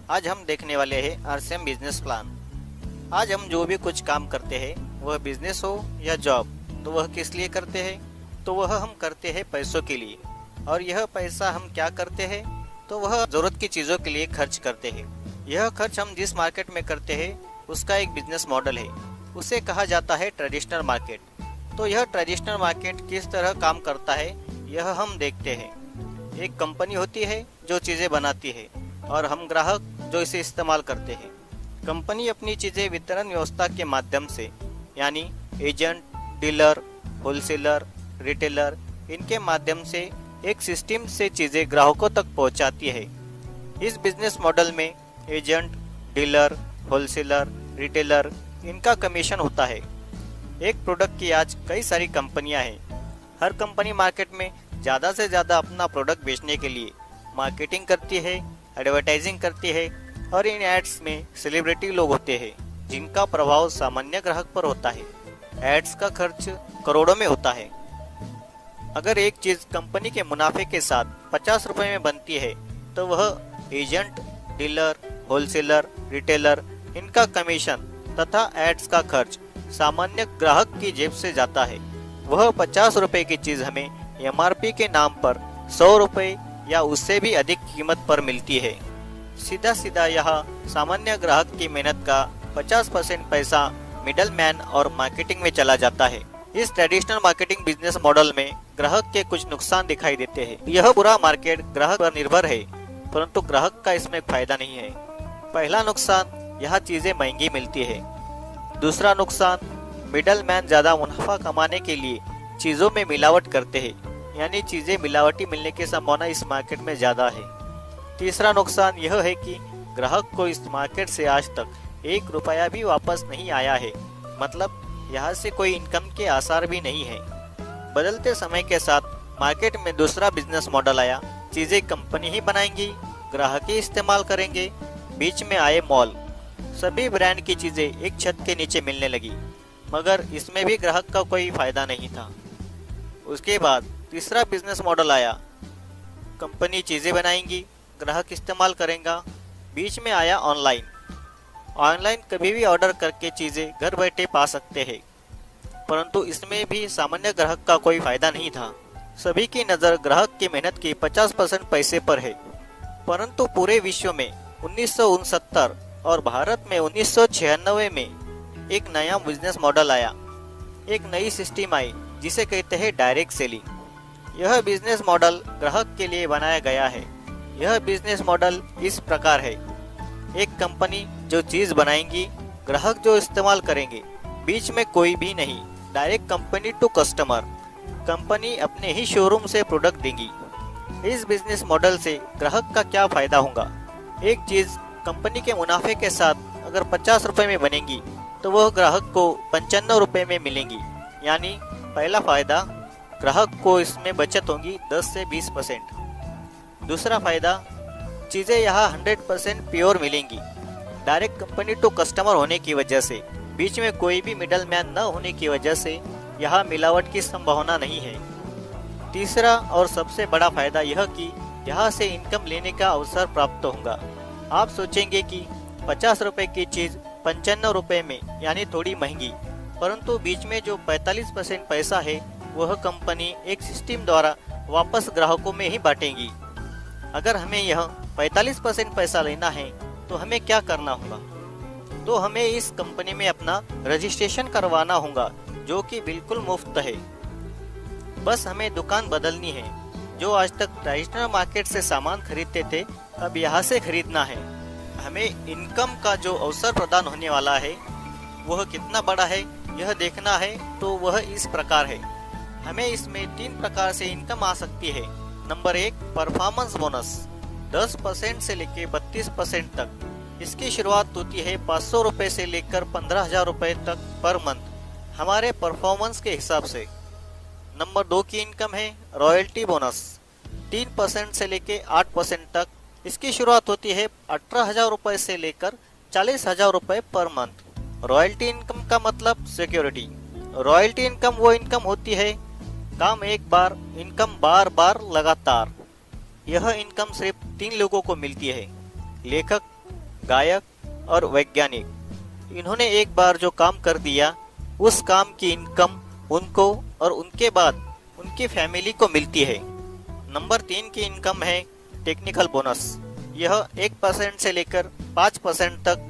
आज हम देखने वाले हैं आरसीएम बिजनेस प्लान। आज हम जो भी कुछ काम करते हैं, वह बिजनेस हो या जॉब, तो वह किस लिए करते हैं? तो वह हम करते हैं पैसों के लिए। और यह पैसा हम क्या करते हैं? तो वह जरूरत की चीज़ों के लिए खर्च करते हैं। यह खर्च हम जिस मार्केट में करते हैं उसका एक बिजनेस मॉडल है, उसे कहा जाता है ट्रेडिशनल मार्केट। तो यह ट्रेडिशनल मार्केट किस तरह काम करता है, यह हम देखते हैं। एक कंपनी होती है जो चीज़ें बनाती है और हम ग्राहक जो इसे इस्तेमाल करते हैं। कंपनी अपनी चीज़ें वितरण व्यवस्था के माध्यम से, यानी एजेंट, डीलर, होलसेलर, रिटेलर, इनके माध्यम से एक सिस्टम से चीज़ें ग्राहकों तक पहुंचाती है। इस बिजनेस मॉडल में एजेंट, डीलर, होलसेलर, रिटेलर, इनका कमीशन होता है। एक प्रोडक्ट की आज कई सारी कंपनियां हैं। हर कंपनी मार्केट में ज़्यादा से ज़्यादा अपना प्रोडक्ट बेचने के लिए मार्केटिंग करती है, एडवर्टाइजिंग करती है और इन एड्स में सेलिब्रिटी लोग होते हैं जिनका प्रभाव सामान्य ग्राहक पर होता है। एड्स का खर्च करोड़ों में होता है। अगर एक चीज़ कंपनी के मुनाफे के साथ 50 रुपए में बनती है तो वह एजेंट, डीलर, होलसेलर, रिटेलर, इनका कमीशन तथा एड्स का खर्च सामान्य ग्राहक की जेब से जाता है। वह 50 रुपए की चीज़ हमें एमआरपी के नाम पर 100 रुपए या उससे भी अधिक कीमत पर मिलती है। सीधा सीधा यहाँ सामान्य ग्राहक की मेहनत का 50% पैसा मिडल मैन और मार्केटिंग में चला जाता है। इस ट्रेडिशनल मार्केटिंग बिजनेस मॉडल में ग्राहक के कुछ नुकसान दिखाई देते हैं। यह पूरा मार्केट ग्राहक पर निर्भर है, परंतु ग्राहक का इसमें फायदा नहीं है। पहला नुकसान, यह चीजें महंगी मिलती है। दूसरा नुकसान, मिडल मैन ज्यादा मुनाफा कमाने के लिए चीजों में मिलावट करते हैं, यानी चीजें मिलावटी मिलने की संभावना इस मार्केट में ज्यादा है। तीसरा नुकसान यह है कि ग्राहक को इस मार्केट से आज तक 1 रुपया भी वापस नहीं आया है, मतलब यहाँ से कोई इनकम के आसार भी नहीं है। बदलते समय के साथ मार्केट में दूसरा बिजनेस मॉडल आया। चीजें कंपनी ही बनाएंगी, ग्राहक ही इस्तेमाल करेंगे। बीच में आए मॉल। सभी ब्रांड की चीजें एक छत के नीचे मिलने लगी, मगर इसमें भी ग्राहक का कोई फायदा नहीं था। उसके बाद तीसरा बिजनेस मॉडल आया। कंपनी चीजें बनाएंगी, ग्राहक इस्तेमाल करेगा। बीच में आया ऑनलाइन। ऑनलाइन कभी भी ऑर्डर करके चीजें घर बैठे पा सकते हैं, परंतु इसमें भी सामान्य ग्राहक का कोई फायदा नहीं था। सभी की नज़र ग्राहक की मेहनत के 50% पैसे पर है। परंतु पूरे विश्व में 1969 और भारत में 1996 में एक नया बिजनेस मॉडल आया। एक नई सिस्टम आई जिसे कहते हैं डायरेक्ट सेलिंग। यह बिजनेस मॉडल ग्राहक के लिए बनाया गया है। यह बिजनेस मॉडल इस प्रकार है। एक कंपनी जो चीज बनाएंगी, ग्राहक जो इस्तेमाल करेंगे, बीच में कोई भी नहीं। Direct company to customer. Company अपने ही शोरूम से प्रोडक्ट देंगी। इस बिजनेस मॉडल से ग्राहक का क्या फायदा होगा? एक चीज कंपनी के मुनाफे के साथ अगर 50 रुपए में बनेगी तो वह ग्राहक को 95 रुपए में मिलेंगी। यानी पहला फायदा, ग्राहक को इसमें बचत होगी 10 से 20%। दूसरा फायदा, चीज़ें यहाँ 100% प्योर मिलेंगी। डायरेक्ट कंपनी टू कस्टमर होने की वजह से, बीच में कोई भी मिडल मैन न होने की वजह से यहाँ मिलावट की संभावना नहीं है। तीसरा और सबसे बड़ा फायदा यह कि यहाँ से इनकम लेने का अवसर प्राप्त होगा। आप सोचेंगे कि 50 रुपए की चीज़ 95 रुपए में, यानी थोड़ी महंगी, परंतु बीच में जो 45% पैसा है वह कंपनी एक सिस्टम द्वारा वापस ग्राहकों में ही बांटेगी। अगर हमें यह 45% पैसा लेना है तो हमें क्या करना होगा? तो हमें इस कंपनी में अपना रजिस्ट्रेशन करवाना होगा, जो कि बिल्कुल मुफ्त है। बस हमें दुकान बदलनी है। जो आज तक ट्रेडिशनल मार्केट से सामान खरीदते थे, अब यहाँ से खरीदना है। हमें इनकम का जो अवसर प्रदान होने वाला है वह कितना बड़ा है यह देखना है। तो वह इस प्रकार है। हमें इसमें 3 प्रकार से इनकम आ सकती है। नंबर 1, परफॉर्मेंस बोनस 10% से लेकर 32% तक। इसकी शुरुआत होती है 500 रुपए से लेकर 15,000 रुपए तक पर मंथ, हमारे परफॉर्मेंस के हिसाब से। नंबर 2 की इनकम है रॉयल्टी बोनस 3% से लेकर 8% तक। इसकी शुरुआत होती है 18,000 रुपए से लेकर 40,000 रुपए पर मंथ। रॉयल्टी इनकम का मतलब सिक्योरिटी। रॉयल्टी इनकम वो इनकम होती है, काम एक बार, इनकम बार बार लगातार। यह इनकम सिर्फ 3 लोगों को मिलती है, लेखक, गायक और वैज्ञानिक। इन्होंने एक बार जो काम कर दिया उस काम की इनकम उनको और उनके बाद उनकी फैमिली को मिलती है। नंबर 3 की इनकम है टेक्निकल बोनस। यह 1% से लेकर 5% तक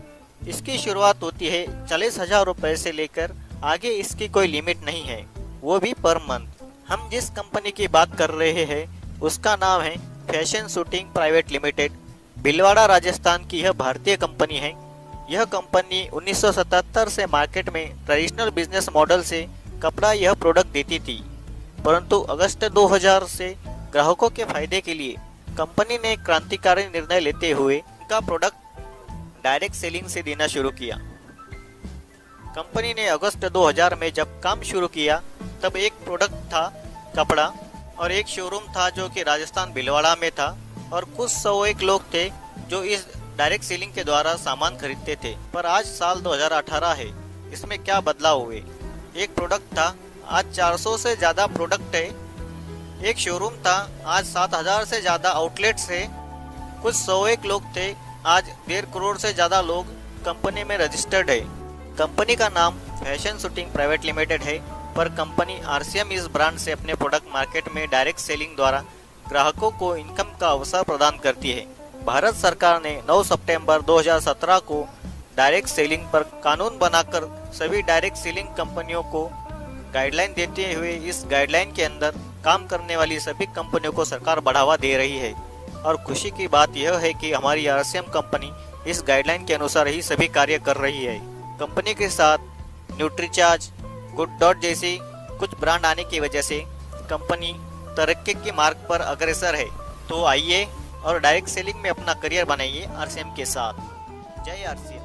इसकी शुरुआत होती है। 40,000 रुपए से लेकर आगे इसकी कोई लिमिट नहीं है, वो भी पर मंथ। हम जिस कंपनी की बात कर रहे हैं उसका नाम है fashion shooting private limited. Bhilwara Rajasthan की यह भारतीय कंपनी है। यह कंपनी 1977 से मार्केट में ट्रेडिशनल बिजनेस मॉडल से कपड़ा यह प्रोडक्ट देती थी, परंतु अगस्त 2000 से ग्राहकों के फायदे के लिए कंपनी ने क्रांतिकारी निर्णय लेते हुए इनका प्रोडक्ट डायरेक्ट सेलिंग से देना शुरू किया। कंपनी ने अगस्त 2000 में जब काम शुरू किया तब एक प्रोडक्ट था कपड़ा और एक शोरूम था जो कि राजस्थान भीलवाड़ा में था, और कुछ 101 लोग थे जो इस डायरेक्ट सेलिंग के द्वारा सामान खरीदते थे। पर आज साल 2018 है, इसमें क्या बदलाव हुए। एक प्रोडक्ट था, आज 400 से ज़्यादा प्रोडक्ट है। एक शोरूम था, आज 7000 से ज़्यादा आउटलेट्स है। कुछ 101 लोग थे, आज 1.5 करोड़ से ज़्यादा लोग कंपनी में रजिस्टर्ड है। कंपनी का नाम फैशन शूटिंग प्राइवेट लिमिटेड है, पर कंपनी आरसीएम इस ब्रांड से अपने प्रोडक्ट मार्केट में डायरेक्ट सेलिंग द्वारा ग्राहकों को इनकम का अवसर प्रदान करती है। भारत सरकार ने 9 सितंबर 2017 को डायरेक्ट सेलिंग पर कानून बनाकर सभी डायरेक्ट सेलिंग कंपनियों को गाइडलाइन देते हुए इस गाइडलाइन के अंदर काम करने वाली सभी कंपनियों को सरकार बढ़ावा दे रही है। और खुशी की बात यह है कि हमारी आरसीएम कंपनी इस गाइडलाइन के अनुसार ही सभी कार्य कर रही है। कंपनी के साथ न्यूट्रीचार्ज, गुड डॉट जैसी कुछ ब्रांड आने की वजह से कंपनी तरक्की के मार्ग पर अग्रसर है। तो आइए और डायरेक्ट सेलिंग में अपना करियर बनाइए आरसीएम के साथ। जय आरसीएम।